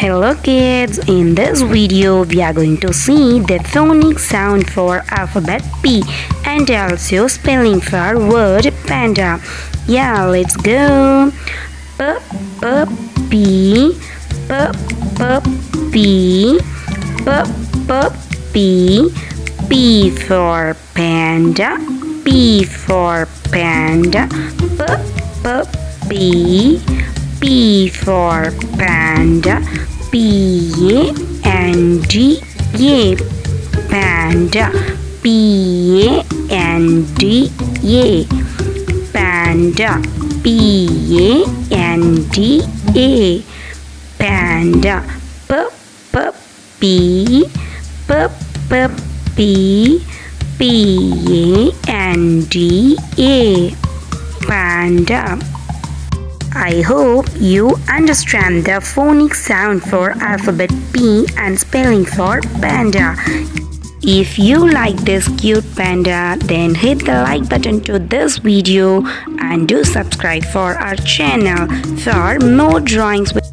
Hello kids, in this video we are going to see the phonics sound for alphabet P and also spelling for word panda. Yeah, let's go. P, P, P, P, P, P for panda, P for panda, P, P for panda, P-A-N-D-A, panda, P-A-N-D-A, panda, P-A-N-D-A, panda, P-P-P, P-P-P, P-A-N-D-A, panda. I hope you understand the phonics sound for alphabet P and spelling for panda. If you like this cute panda, then hit the like button to this video and do subscribe for our channel for more drawings with